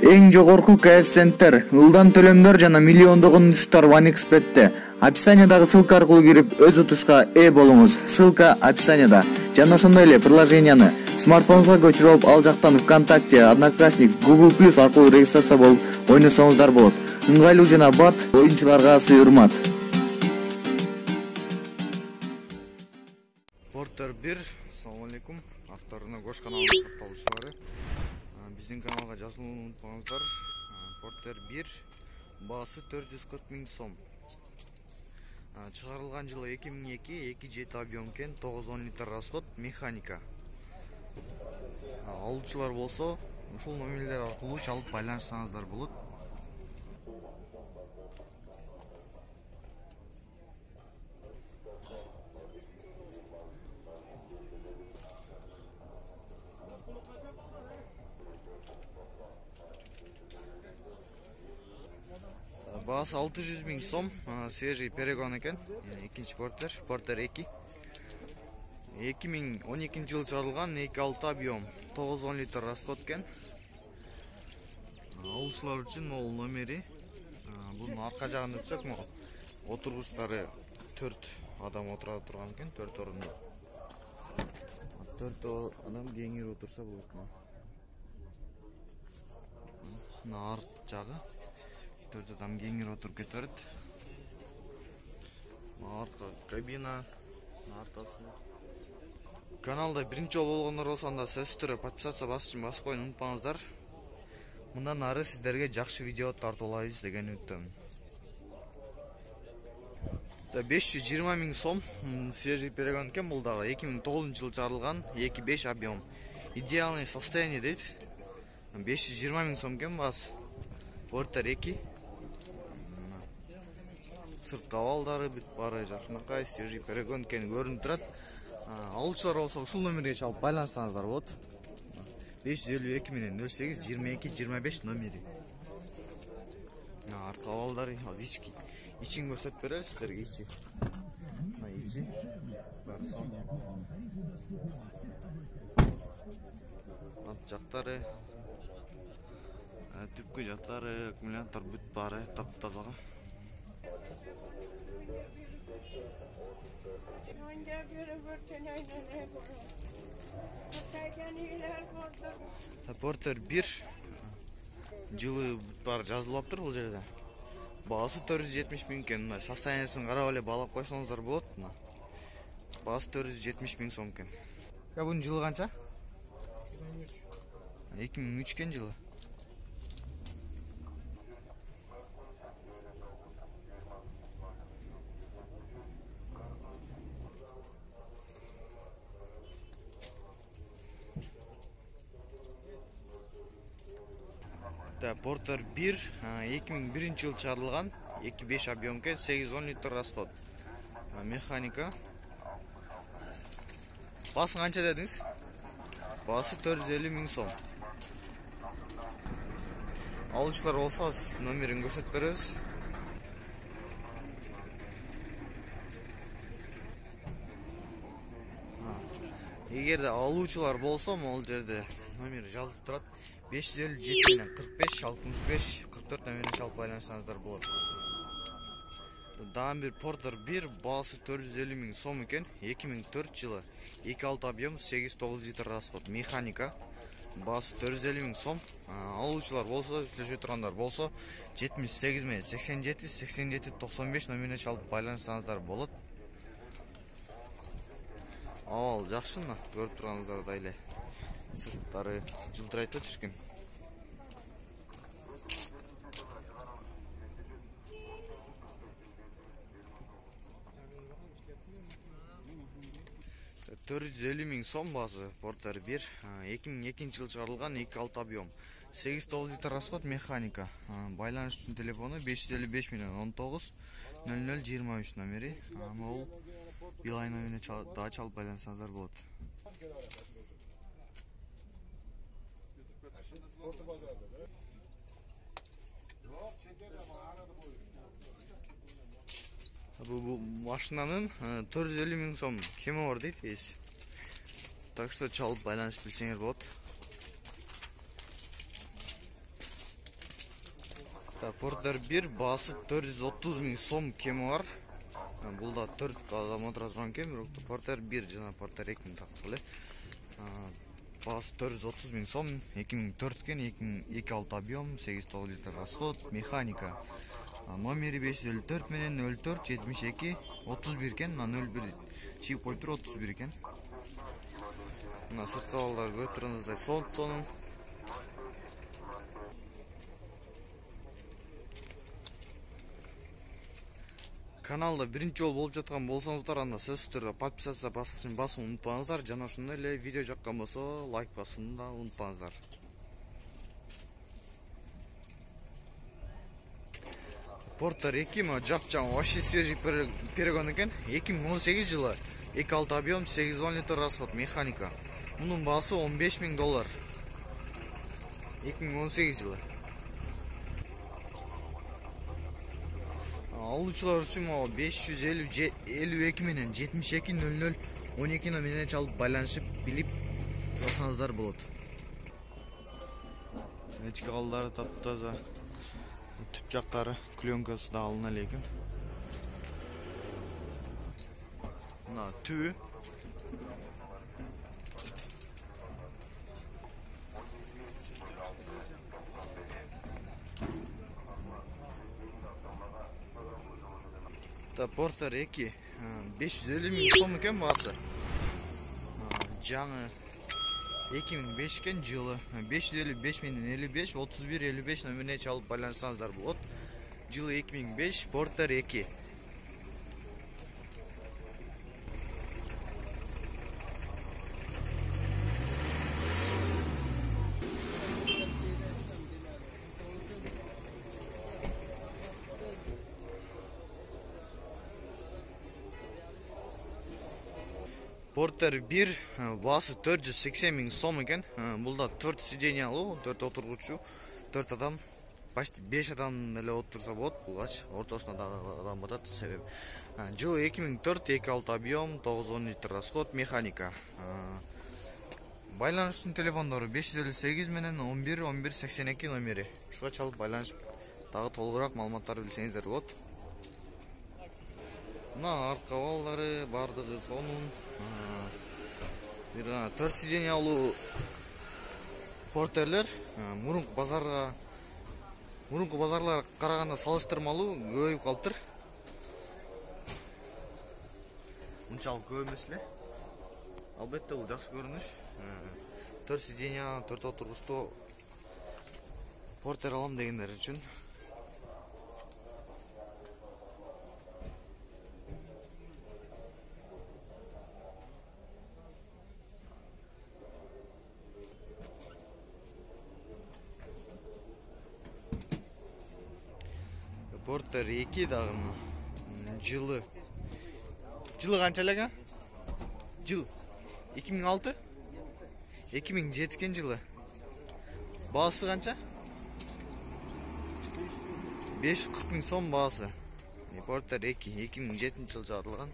Эң жогорку коэффициенттер, ылдан төлөмдөр жана миллиондогон утуштар OneXBet'те. Описаниядагы ссылка аркылуу кирип өз утушка ээ болуңуз. Ссылка описанияда. Жана ошондой эле приложенияны смартфонуңузга көчүрүп алып, ал жактан ВКонтакте, Одноклассник, Google+ аркылуу регистрация болуп ойносоңуздар болот. Ыңгайлуу жана бат оюнчуларга сыйырмат. Портер 1, ассаламу алейкум. Авторуна Гош каналынын катталуучулары. Биздин каналга жазылууну унутпаңыздар. Портер 1 баасы 440 000 сом. Чыгарылган жылы 2002, 2.7 объем кен, 9-10 литр расход, механика. Алуучулар болсо, ушул номерлер аркылуу чалып байланышсаңыздар болот. Баасы 600 000 сом, свежий перегон экен, экинчи портер, портер 2. 2012 жылы чыгарылган, 2.6 объем, 9-10 литр расход экен. Алуучулар үчүн могул номери. Бунун арка жагын өтсөк, отургучтары 4 адам отура турган экен, 4 орунду. 4 адам кеңири отурса болот. Мына арт жагы 4 адам кеңири отуруп кете берет. Арка кабина, артасы. Каналда биринчи жолу болгондор болсо, анда сөзсүз түрдө подписаться басып койууну унутпаңыздар. Мындан ары сиздерге жакшы видео тартуулайбыз деген үмүттөмүн. 520 000 сом свежий перегон экен, бул дагы 2009 жылы чыгарылган, 2.5 объем. Идеальный состояние дейт. 520 000 сом экен баасы. Портер 2. Сырткы абалдары бүт бары жакынакай, свежий перегон экен көрүнүп турат. Алуучулар болсо ушул номерге чалып байланышсаңыздар болот. 552 менен 08 22 25 номери. Арка абалдары, ичин көрсөтүп берели сиздерге, ичи. Мына ичи. Арт жактары, түпкү жактары, аккумулятор бүт бары таптаза. Портер 1 жылы бар жазылып бул жерде. Баасы 470 000 экен. Состояниясын карап эле баалап койсоңуздар болот. Баасы 470 000 сом экен. Бунун жылы канча? 2003 экен жылы. Портер 1 2001 жылы чыгарылган, 2.5 объем кен, 8-10 литр расход. Механика. Баасы канча дедиңиз? Баасы 450 000 сом. Алуучулар болсо номерин көрсөтүп беребиз. Эгерде алуучулар болсо, могул жерде номер жазылып турат. 557 менен 45 65 44 номерин чалып байланышсаңыздар болот. Дагы бир портер 1 баасы 450 000 сом экен, 2004 жылы, 2.6 объем, 8-9 литр расход, механика. Баасы 450 000 сом. Алуучулар болсо, сүйлөшө тургандар болсо, 78 менен 87 87 95 номерине чалып байланышсаңыздар болот. Абал жакшы, мына көрүп турганыңыздардай эле. Сырттары жылтырайт да түшкөн. $450 000 сом баасы портер 1, 2002 жылы чыгарылган, 2.6 объем, 8-9 литр расход, механика. Байланыш үчүн телефону 555 менен 19 00 23 номери. Могул Билайн ойуна да чалып байланышсаңыздар болот. Bu машинанын 450 000 сом кеми бар дейт эси. Так что чалып байланышып билсеңер болот. Porter 1 баасы 430 000 сом кеми бар. Бул да 4 адам отура турган кем, бирок Porter 1 жана Porter 2 тактып эле. Баасы 430 000 сом, 2004 кен, 2.6 объем, 8-9 литр расход, механика. Номери 504 менен 04 72 31 кен, 01 чип коюп туруп 31 кен. Мына сырткы балдар көрүп тургандырдай сонун. Каналда биринчи жолу болуп жаткан болсоңуздар, анда сөзсүз түрдө подписация баскычын басууну унутпаңыздар. Жана ошондой эле видео жаккан болсо лайк басууну да унутпаңыздар. Porter 2 жапжаң вообще свежий перегон экен. 2018 жылы 2.6 объем, 8-10 литр расход, механика. Мунун баасы $15,000. 2018 жылы. Алуучулар үчүн 552 менен 7200 12 номерине чалып байланышып билип турсаңыздар болот. Эчки калдары таптаза. Түп жактары клёнкасы да алына эле экен. Мына түбү. Porter 2 550 000 сом экен баасы. Жаңы 2005 кен жылы 555 менен 55 31 55 номерине чалып байланышсаңыздар болот. Жылы 2005 Porter 2. Porter 1 баасы 480 000 сом экен. Бул да 4 сиденьялуу, 4 отургучу, 4 адам, почти 5 адам эле отурса болот. Булгач ортосуна дагы адам батат себеп. Жылы 2004, 2.6 объем, 9-10 литр расход, механика. Байланыштын телефондору 558 менен 11 11 82 номери. Ушуга чалып байланышып дагы толугураак маалыматтарды билсеңиздер болот. Мына арка балдары бардыгы сонун. Бир 4 сиденьялуу Porter'лер мурунку базарларга караганда салыштырмалуу көбөйүп калыптыр. Унчалык көп эмес эле. Албетте бул жакшы көрүнүш. 4 сиденья, 4 отургучтуу Porter алам дегендер үчүн. Porter 2 дагы жылы канча эле? Жыл 2006? 2007 кен жылы. Баасы канча? 540 000 сом баасы. Porter 2 2007 жылы чыгарылган.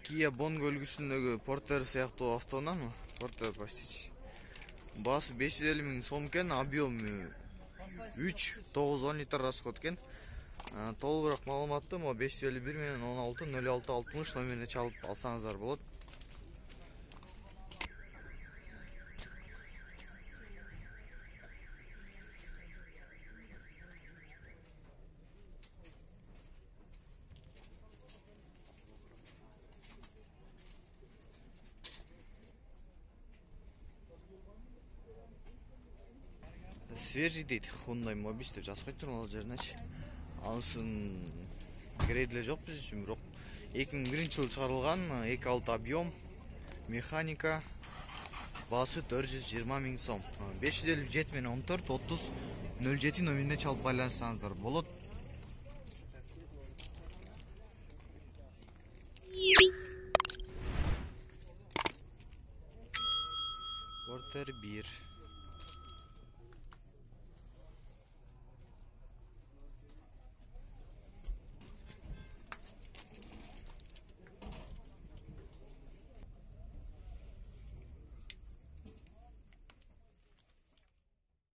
Kia Bongo үлгүсүндөгү Porter сыяктуу автоунан Porter почти. Баасы 550 000 сом экен, объемы 3 9-10 литр расход экен. Толугураак маалыматты 551 менен 16 06 60 номерине чалып алсаңыздар болот. Свежий дейт, Hyundai Mobis деп жазып коюптур ал жеринечи. Анысын кереги деле жок биз үчүн, бирок 2001 жылы чыгарылган, 2.6 объем, механика, баасы 420 000 сом. 557 менен 14 30 07 номерине чалып байланышсаңыздар болот. Портер 1.